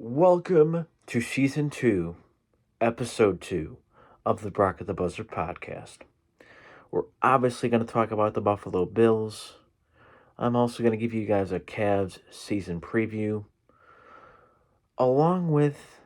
Welcome to Season 2, Episode 2 of the Brock at the Buzzer podcast. We're obviously going to talk about the Buffalo Bills. I'm also going to give you guys a Cavs season preview, along with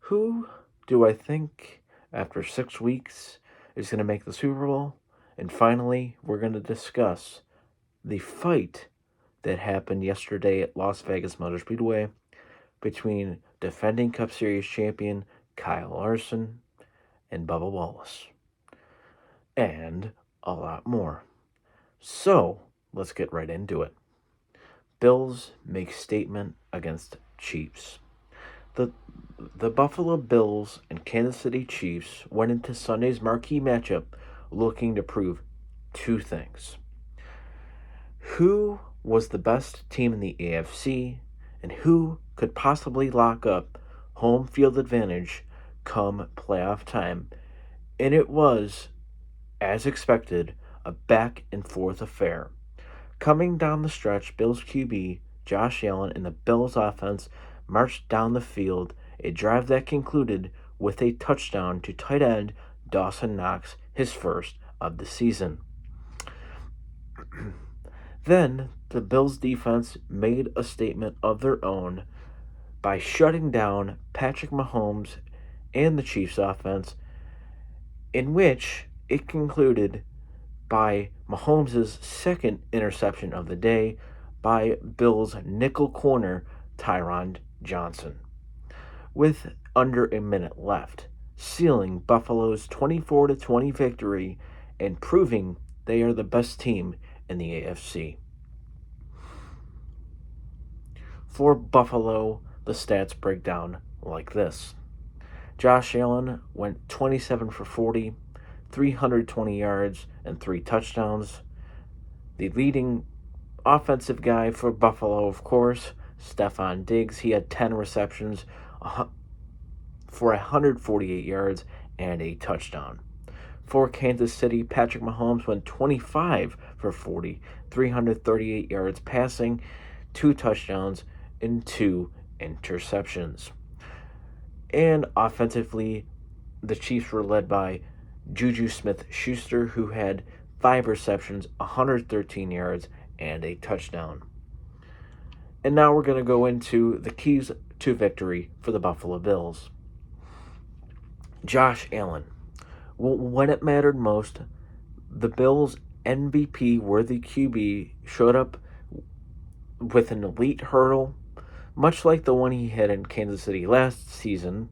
who do I think after 6 weeks is going to make the Super Bowl. And finally, we're going to discuss the fight that happened yesterday at Las Vegas Motor Speedway between defending Cup Series champion Kyle Larson and Bubba Wallace. And a lot more. So, let's get right into it. Bills make statement against Chiefs. The Buffalo Bills and Kansas City Chiefs went into Sunday's marquee matchup looking to prove two things. Who was the best team in the AFC, and who could possibly lock up home field advantage come playoff time. And it was, as expected, a back-and-forth affair. Coming down the stretch, Bills QB Josh Allen and the Bills offense marched down the field, a drive that concluded with a touchdown to tight end Dawson Knox, his first of the season. Then, the Bills defense made a statement of their own by shutting down Patrick Mahomes and the Chiefs offense, in which it concluded by Mahomes' second interception of the day by Bills nickel corner Tyron Johnson, with under a minute left, sealing Buffalo's 24-20 victory and proving they are the best team in the AFC. For Buffalo, the stats break down like this. Josh Allen went 27 for 40, 320 yards, and 3 touchdowns. The leading offensive guy for Buffalo, of course, Stephon Diggs. He had 10 receptions for 148 yards and a touchdown. For Kansas City, Patrick Mahomes went 25 for 40, 338 yards passing, 2 touchdowns, and 2 interceptions. And offensively, the Chiefs were led by Juju Smith-Schuster, who had 5 receptions, 113 yards, and a touchdown. And now we're going to go into the keys to victory for the Buffalo Bills. Josh Allen. When it mattered most, the Bills' MVP-worthy QB showed up with an elite hurdle, much like the one he had in Kansas City last season,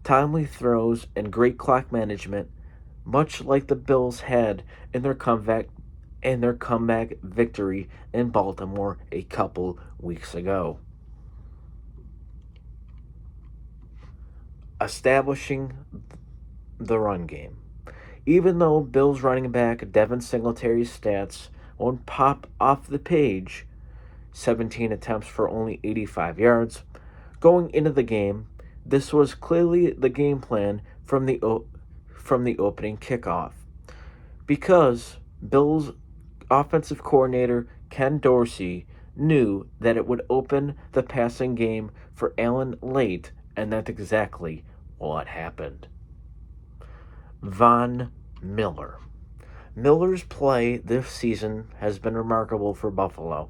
timely throws, and great clock management, much like the Bills had in their comeback victory in Baltimore a couple weeks ago. Establishing the run game. Even though Bills running back Devin Singletary's stats won't pop off the page, 17 attempts for only 85 yards, going into the game, this was clearly the game plan from the opening kickoff, because Bills offensive coordinator Ken Dorsey knew that it would open the passing game for Allen late, and that's exactly what happened. Von Miller. Miller's play this season has been remarkable for Buffalo,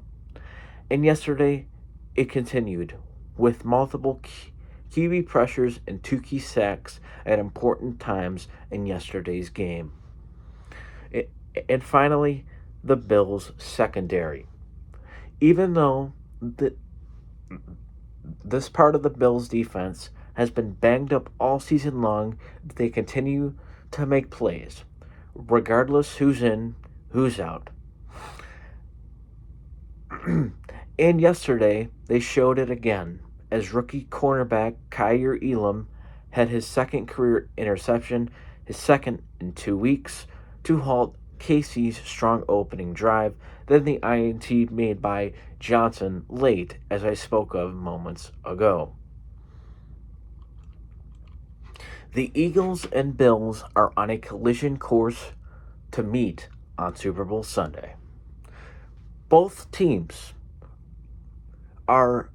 and yesterday it continued with multiple QB pressures and 2 key sacks at important times in yesterday's game. And finally, the Bills' secondary. Even though this part of the Bills' defense has been banged up all season long, they continue to make plays, regardless who's in, who's out. And yesterday, they showed it again, as rookie cornerback Kyer Elam had his second career interception, his second in 2 weeks, to halt Casey's strong opening drive, then the INT made by Johnson late, as I spoke of moments ago. The Eagles and Bills are on a collision course to meet on Super Bowl Sunday. Both teams are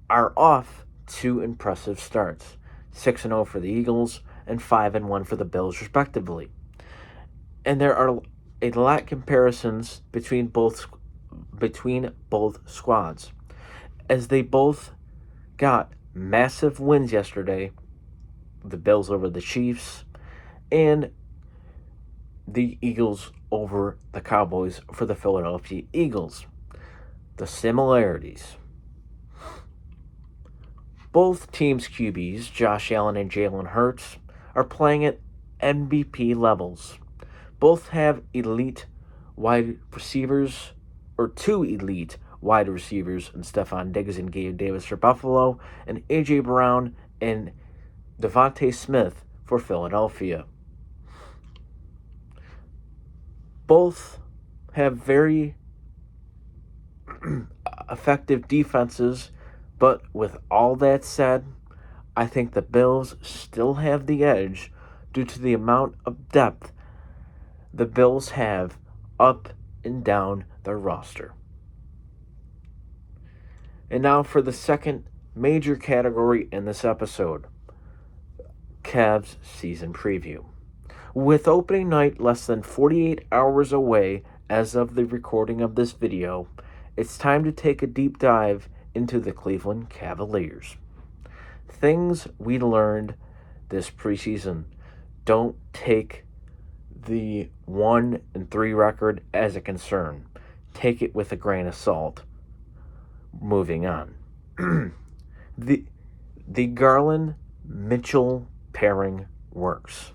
are off two impressive starts, 6-0 for the Eagles and 5-1 for the Bills, respectively. And there are a lot of comparisons between both squads, as they both got massive wins yesterday. The Bills over the Chiefs, and the Eagles over the Cowboys for the Philadelphia Eagles. The similarities. Both teams' QBs, Josh Allen and Jalen Hurts, are playing at MVP levels. Both have elite wide receivers, or two elite wide receivers, in Stephon Diggs and Gabe Davis for Buffalo, and A.J. Brown and Devontae Smith for Philadelphia. Both have very effective defenses, but with all that said, I think the Bills still have the edge due to the amount of depth the Bills have up and down their roster. And now for the second major category in this episode, Cavs season preview. With opening night less than 48 hours away as of the recording of this video, it's time to take a deep dive into the Cleveland Cavaliers. Things we learned this preseason. Don't take the 1-3 record as a concern. Take it with a grain of salt. Moving on. The Garland-Mitchell pairing works.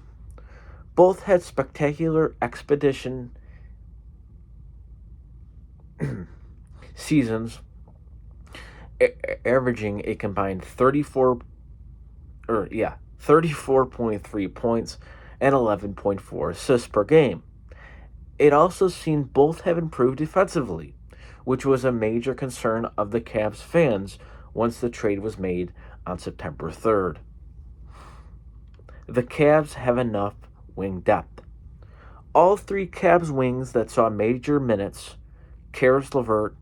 Both had spectacular expedition seasons, averaging a combined 34.3 points and 11.4 assists per game. It also seen both have improved defensively, which was a major concern of the Cavs fans once the trade was made on September 3rd. The Cavs have enough wing depth. All three Cavs wings that saw major minutes, Karis LeVert,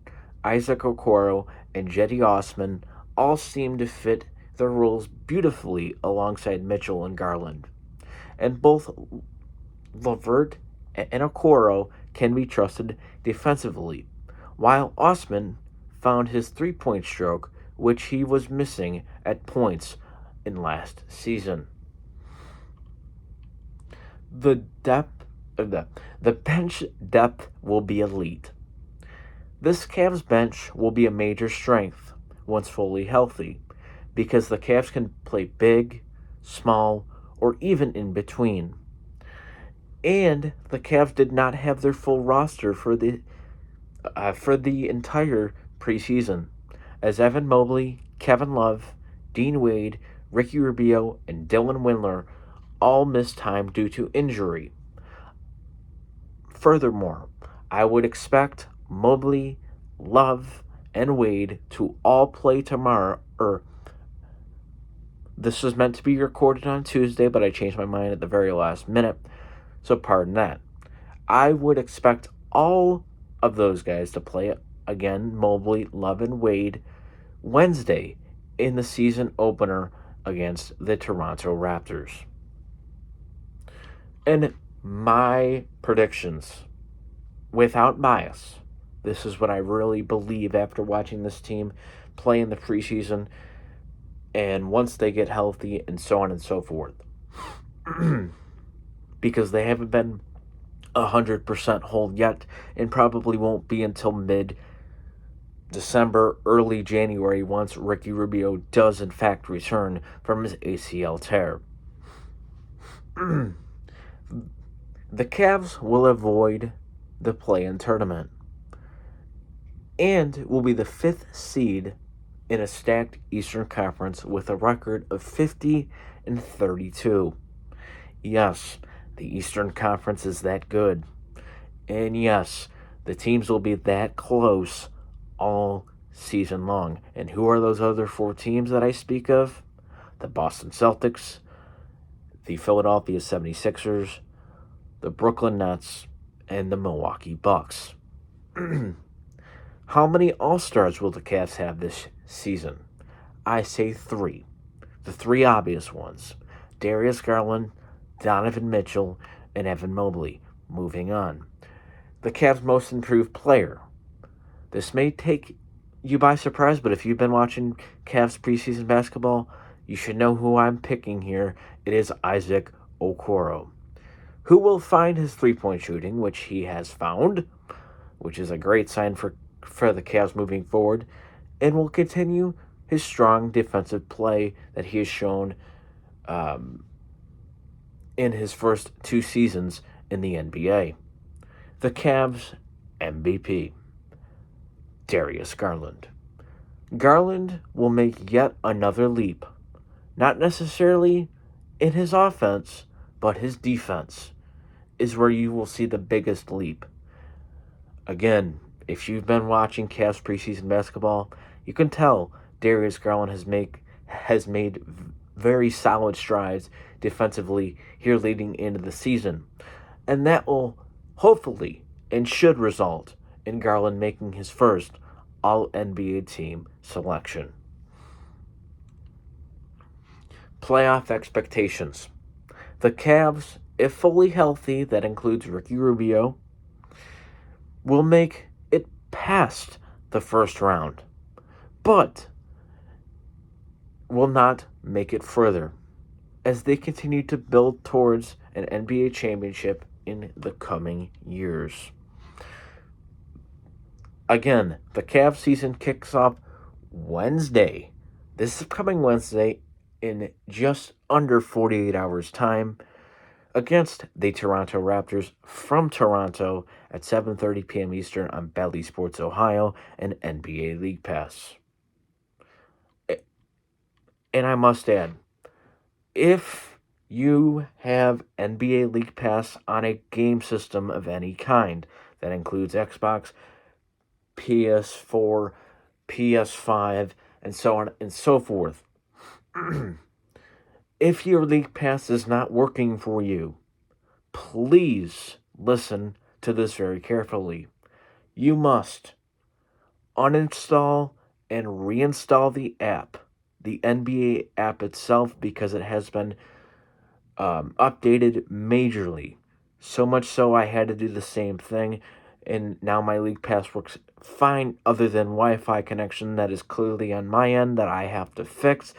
Isaac Okoro, and Jetty Osman, all seem to fit their roles beautifully alongside Mitchell and Garland. And both LeVert and Okoro can be trusted defensively, while Osman found his three-point stroke, which he was missing at points in last season. The bench depth will be elite. This Cavs bench will be a major strength once fully healthy, because the Cavs can play big, small, or even in between. And the Cavs did not have their full roster for the entire preseason, as Evan Mobley, Kevin Love, Dean Wade, Ricky Rubio, and Dylan Windler all missed time due to injury. Furthermore, I would expect Mobley, Love, and Wade to all play tomorrow. This was meant to be recorded on Tuesday, but I changed my mind at the very last minute, so pardon that. I would expect all of those guys to play again, Mobley, Love, and Wade, Wednesday in the season opener against the Toronto Raptors. And my predictions, without bias, this is what I really believe after watching this team play in the preseason and once they get healthy and so on and so forth. Because they haven't been 100% whole yet and probably won't be until mid-December, early January, once Ricky Rubio does in fact return from his ACL tear. The Cavs will avoid the play-in tournament and will be the 5th seed in a stacked Eastern Conference with a record of 50-32. Yes, the Eastern Conference is that good. And yes, the teams will be that close all season long. And who are those other 4 teams that I speak of? The Boston Celtics, the Philadelphia 76ers, the Brooklyn Nets, and the Milwaukee Bucks. How many All-Stars will the Cavs have this season? I say three. The three obvious ones: Darius Garland, Donovan Mitchell, and Evan Mobley. Moving on. The Cavs' most improved player. This may take you by surprise, but if you've been watching Cavs preseason basketball, you should know who I'm picking here. It is Isaac Okoro, who will find his three-point shooting, which he has found, which is a great sign for the Cavs moving forward, and will continue his strong defensive play that he has shown in his first 2 seasons in the NBA. The Cavs' MVP, Darius Garland. Garland will make yet another leap, not necessarily in his offense, but his defense is where you will see the biggest leap. Again, if you've been watching Cavs preseason basketball, you can tell Darius Garland has made very solid strides defensively here leading into the season. And that will hopefully and should result in Garland making his first All-NBA team selection. Playoff expectations. The Cavs, if fully healthy, that includes Ricky Rubio, will make it past the first round, but will not make it further as they continue to build towards an NBA championship in the coming years. Again, the Cavs season kicks off Wednesday. This is coming Wednesday in just under 48 hours' time against the Toronto Raptors from Toronto at 7:30 p.m. Eastern on Bally Sports Ohio and NBA League Pass. And I must add, if you have NBA League Pass on a game system of any kind, that includes Xbox, PS4, PS5, and so on and so forth, if your League Pass is not working for you, please listen to this very carefully. You must uninstall and reinstall the app, the NBA app itself, because it has been updated majorly. So much so I had to do the same thing, and now my League Pass works fine other than Wi-Fi connection that is clearly on my end that I have to fix.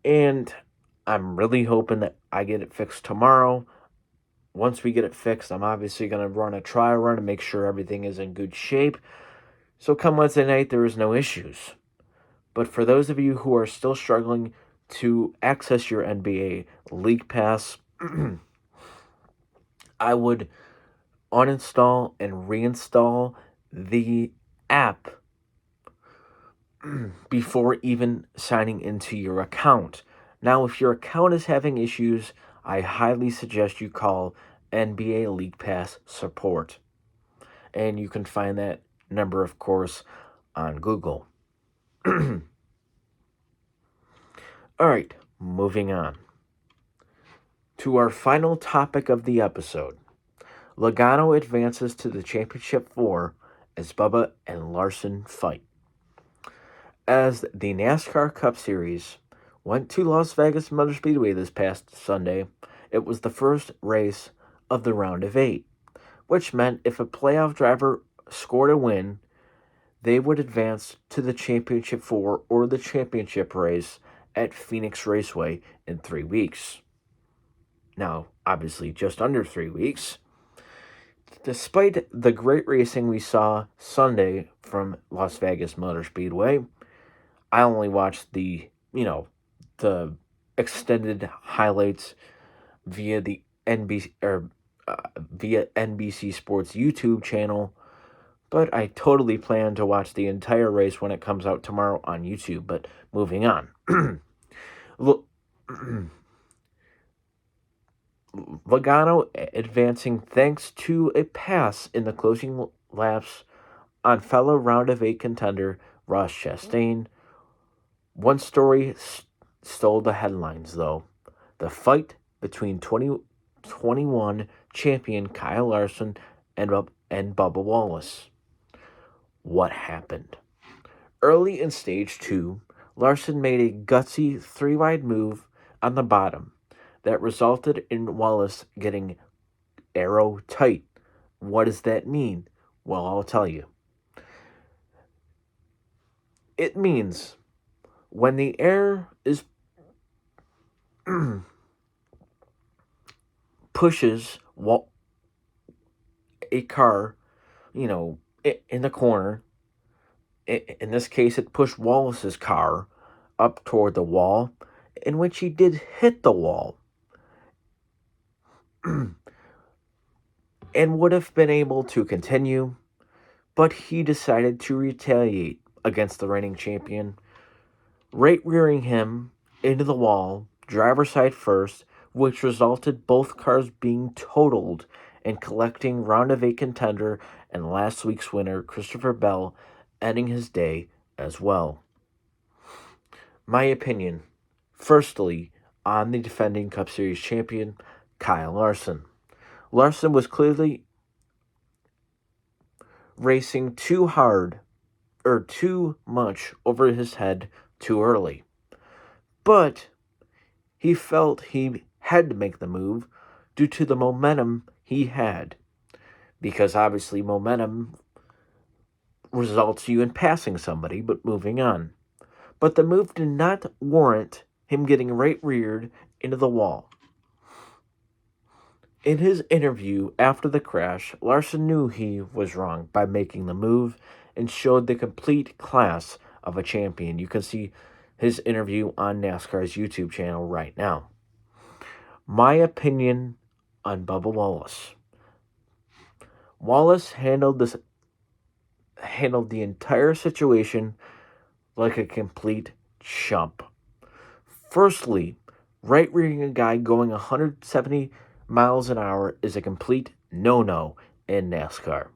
And I'm really hoping that I get it fixed tomorrow. Once we get it fixed, I'm obviously going to run a trial run and make sure everything is in good shape. So come Wednesday night, there is no issues. But for those of you who are still struggling to access your NBA League Pass, I would uninstall and reinstall the app before even signing into your account. Now, if your account is having issues, I highly suggest you call NBA League Pass support. And you can find that number, of course, on Google. All right, moving on to our final topic of the episode. Logano advances to the championship 4 as Bubba and Larson fight. As the NASCAR Cup Series went to Las Vegas Motor Speedway this past Sunday, it was the first race of the round of 8, which meant if a playoff driver scored a win, they would advance to the championship 4 or the championship race at Phoenix Raceway in 3 weeks. Now, obviously, just under 3 weeks. Despite the great racing we saw Sunday from Las Vegas Motor Speedway, I only watched the extended highlights via the via NBC Sports YouTube channel, but I totally plan to watch the entire race when it comes out tomorrow on YouTube. But moving on. Logano advancing thanks to a pass in the closing laps on fellow round of 8 contender Ross Chastain. One story stole the headlines, though. The fight between 2021 champion Kyle Larson and Bubba Wallace. What happened? Early in Stage 2, Larson made a gutsy 3-wide move on the bottom that resulted in Wallace getting arrow tight. What does that mean? Well, I'll tell you. It means when the air is pushes a car, in the corner. In this case, it pushed Wallace's car up toward the wall, in which he did hit the wall and would have been able to continue, but he decided to retaliate against the reigning champion, right-rearing him into the wall, driver's side first, which resulted both cars being totaled and collecting round of 8 contender and last week's winner, Christopher Bell, ending his day as well. My opinion, firstly, on the defending Cup Series champion, Kyle Larson. Larson was clearly racing too hard, or too much over his head too early. But he felt he had to make the move due to the momentum he had. Because obviously momentum results you in passing somebody, but moving on. But the move did not warrant him getting right-reared into the wall. In his interview after the crash, Larson knew he was wrong by making the move and showed the complete class of a champion. You can see his interview on NASCAR's YouTube channel right now. My opinion on Bubba Wallace. Wallace handled the entire situation like a complete chump. Firstly, right-rearing a guy going 170 miles an hour is a complete no-no in NASCAR.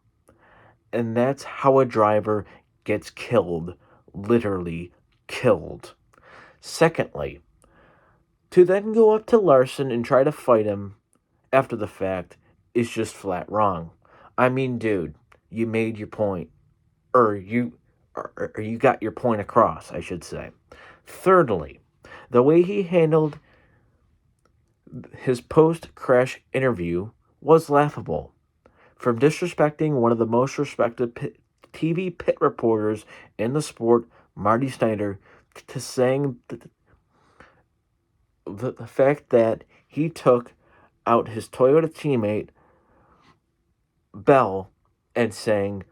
And that's how a driver gets killed, literally killed. Secondly, to then go up to Larson and try to fight him after the fact is just flat wrong. I mean, dude, you made your point. Or you got your point across, I should say. Thirdly, the way he handled his post-crash interview was laughable. From disrespecting one of the most respected TV pit reporters in the sport, Marty Snyder, to saying the fact that he took out his Toyota teammate, Bell, and saying,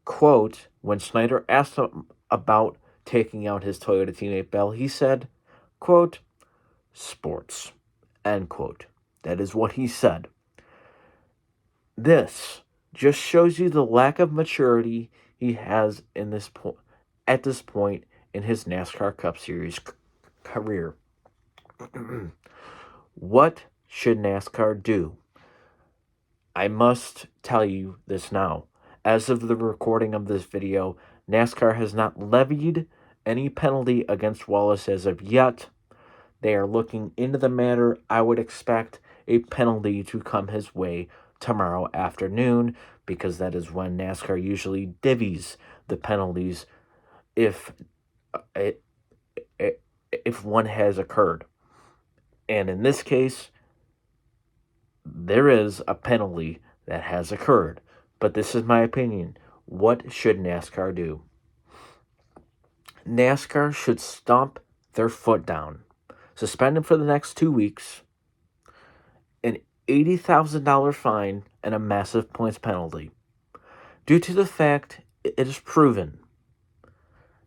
quote, when Snyder asked him about taking out his Toyota teammate Bell, he said, quote, sports, end quote. That is what he said. This just shows you the lack of maturity he has at this point in his NASCAR Cup Series career. What should NASCAR do? I must tell you this now. As of the recording of this video, NASCAR has not levied any penalty against Wallace as of yet. They are looking into the matter. I would expect a penalty to come his way tomorrow afternoon, because that is when NASCAR usually divvies the penalties if one has occurred. And in this case, there is a penalty that has occurred. But this is my opinion. What should NASCAR do? NASCAR should stomp their foot down, suspend him for the next 2 weeks, an $80,000 fine, and a massive points penalty. Due to the fact it is proven,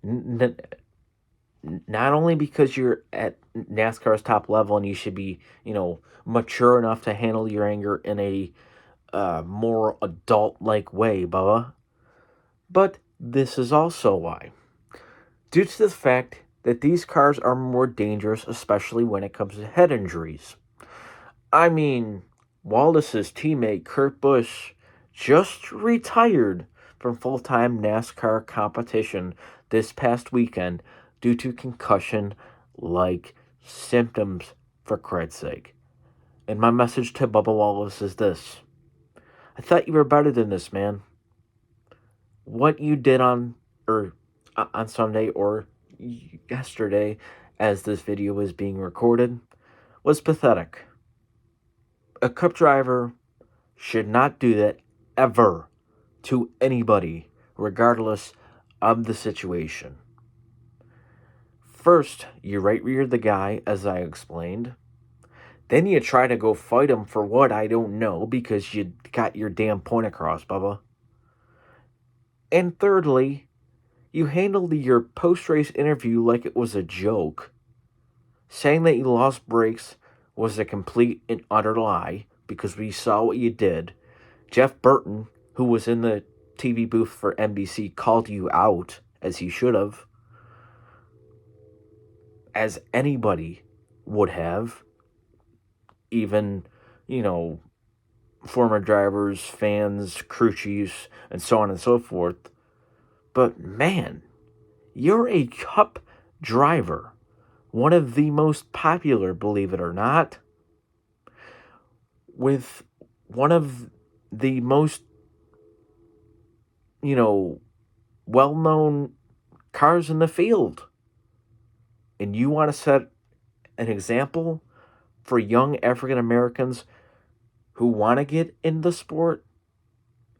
not only because you're at NASCAR's top level and you should be, mature enough to handle your anger in a more adult-like way, Bubba, but this is also why. Due to the fact that these cars are more dangerous, especially when it comes to head injuries. I mean, Wallace's teammate Kurt Busch just retired from full-time NASCAR competition this past weekend due to concussion-like symptoms, for Christ's sake. And my message to Bubba Wallace is this. I thought you were better than this, man. What you did on Sunday, or yesterday, as this video was being recorded, was pathetic. A Cup driver should not do that ever to anybody, regardless of the situation. First, you right-rear the guy, as I explained. Then you try to go fight him for what, I don't know, because you got your damn point across, Bubba. And thirdly, you handled your post-race interview like it was a joke. Saying that you lost brakes was a complete and utter lie, because we saw what you did. Jeff Burton, who was in the TV booth for NBC, called you out, as he should have. As anybody would have. Even, former drivers, fans, crew chiefs, and so on and so forth. But man, you're a Cup driver. One of the most popular, believe it or not. With one of the most, well-known cars in the field. And you want to set an example for young African Americans who want to get in the sport,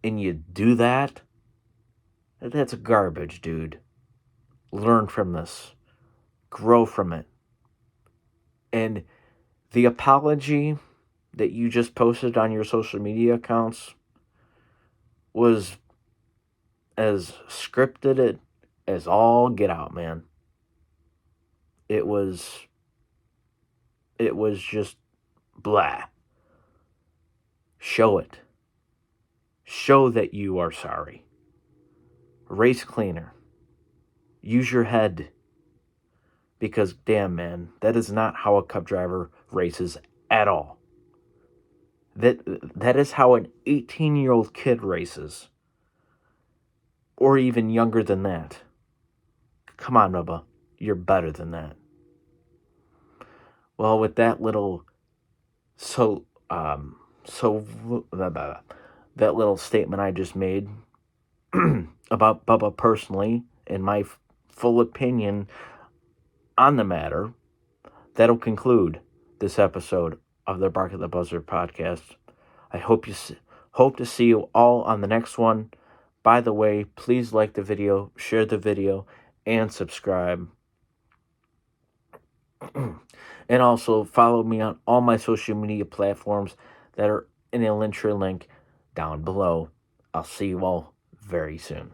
and you do that? That's garbage, dude. Learn from this. Grow from it. And the apology that you just posted on your social media accounts was as scripted as all get out, man. It was just blah. Show it. Show that you are sorry. Race cleaner. Use your head. Because damn, man, that is not how a Cup driver races at all. That is how an 18-year-old kid races. Or even younger than that. Come on, Bubba. You're better than that. Well, with that little that little statement I just made about Bubba personally and my full opinion on the matter, that'll conclude this episode of the Bark at the Buzzard podcast. I hope to see you all on the next one. By the way, please like the video, share the video, and subscribe. And also follow me on all my social media platforms that are in the link down below. I'll see you all very soon.